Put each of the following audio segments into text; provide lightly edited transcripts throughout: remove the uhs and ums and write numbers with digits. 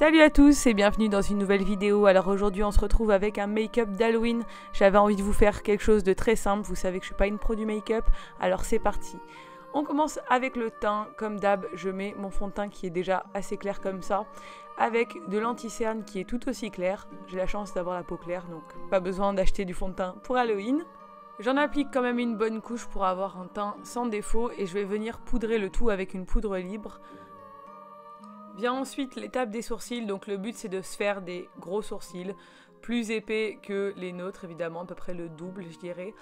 Salut à tous et bienvenue dans une nouvelle vidéo. Alors aujourd'hui on se retrouve avec un make-up d'Halloween. J'avais envie de vous faire quelque chose de très simple. Vous savez que je suis pas une pro du make-up, alors c'est parti. On commence avec le teint. Comme d'hab, je mets mon fond de teint qui est déjà assez clair comme ça, avec de l'anti-cerne qui est tout aussi clair. J'ai la chance d'avoir la peau claire, donc pas besoin d'acheter du fond de teint pour Halloween. J'en applique quand même une bonne couche pour avoir un teint sans défaut et je vais venir poudrer le tout avec une poudre libre. Vient ensuite l'étape des sourcils, donc le but c'est de se faire des gros sourcils, plus épais que les nôtres évidemment, à peu près le double je dirais.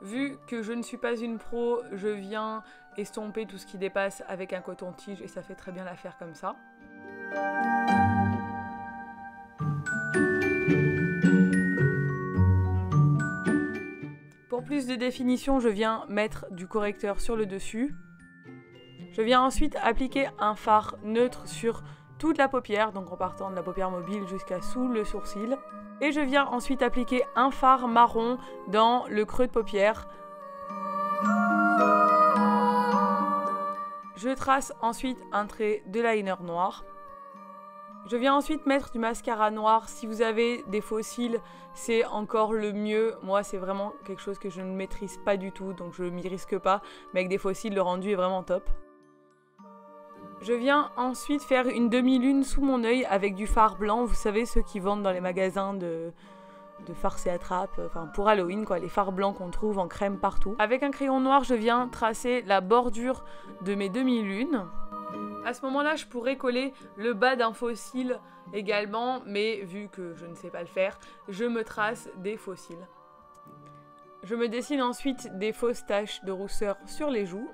Vu que je ne suis pas une pro, je viens estomper tout ce qui dépasse avec un coton-tige et ça fait très bien l'affaire comme ça. Pour plus de définition, je viens mettre du correcteur sur le dessus. Je viens ensuite appliquer un fard neutre sur toute la paupière, donc en partant de la paupière mobile jusqu'à sous le sourcil. Et je viens ensuite appliquer un fard marron dans le creux de paupière. Je trace ensuite un trait de liner noir. Je viens ensuite mettre du mascara noir. Si vous avez des faux cils, c'est encore le mieux. Moi, c'est vraiment quelque chose que je ne maîtrise pas du tout, donc je ne m'y risque pas. Mais avec des faux cils, le rendu est vraiment top. Je viens ensuite faire une demi-lune sous mon œil avec du fard blanc. Vous savez, ceux qui vendent dans les magasins de farce et attrape, enfin pour Halloween quoi, les fards blancs qu'on trouve en crème partout. Avec un crayon noir, je viens tracer la bordure de mes demi-lunes. À ce moment-là, je pourrais coller le bas d'un faux cil également, mais vu que je ne sais pas le faire, je me trace des faux cils. Je me dessine ensuite des fausses taches de rousseur sur les joues.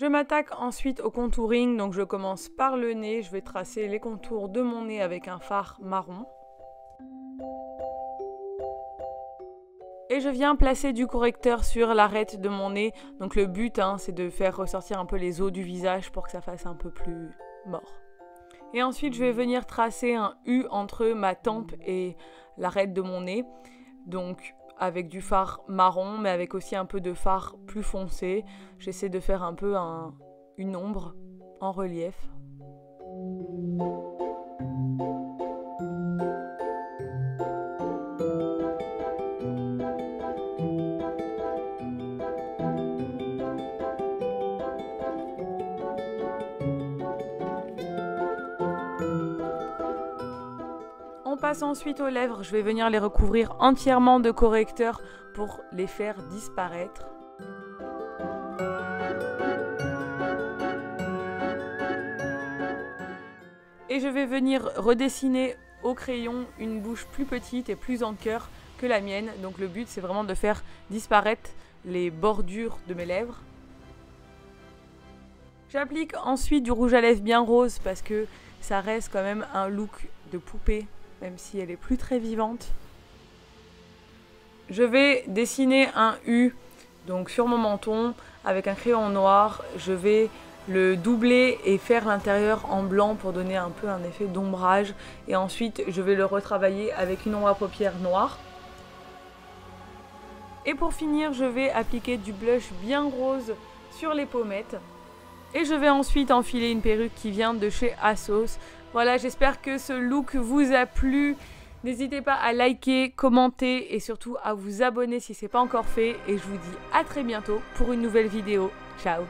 Je m'attaque ensuite au contouring, donc je commence par le nez, je vais tracer les contours de mon nez avec un fard marron. Et je viens placer du correcteur sur l'arête de mon nez, donc le but c'est de faire ressortir un peu les os du visage pour que ça fasse un peu plus mort. Et ensuite je vais venir tracer un U entre ma tempe et l'arête de mon nez, donc avec du fard marron, mais avec aussi un peu de fard plus foncé. J'essaie de faire un peu une ombre en relief. On passe ensuite aux lèvres, je vais venir les recouvrir entièrement de correcteur pour les faire disparaître. Et je vais venir redessiner au crayon une bouche plus petite et plus en cœur que la mienne. Donc le but c'est vraiment de faire disparaître les bordures de mes lèvres. J'applique ensuite du rouge à lèvres bien rose parce que ça reste quand même un look de poupée, même si elle est plus très vivante. Je vais dessiner un U donc sur mon menton avec un crayon noir. Je vais le doubler et faire l'intérieur en blanc pour donner un peu un effet d'ombrage. Et ensuite, je vais le retravailler avec une ombre à paupières noire. Et pour finir, je vais appliquer du blush bien rose sur les pommettes. Et je vais ensuite enfiler une perruque qui vient de chez ASOS. Voilà, j'espère que ce look vous a plu. N'hésitez pas à liker, commenter et surtout à vous abonner si ce n'est pas encore fait. Et je vous dis à très bientôt pour une nouvelle vidéo. Ciao!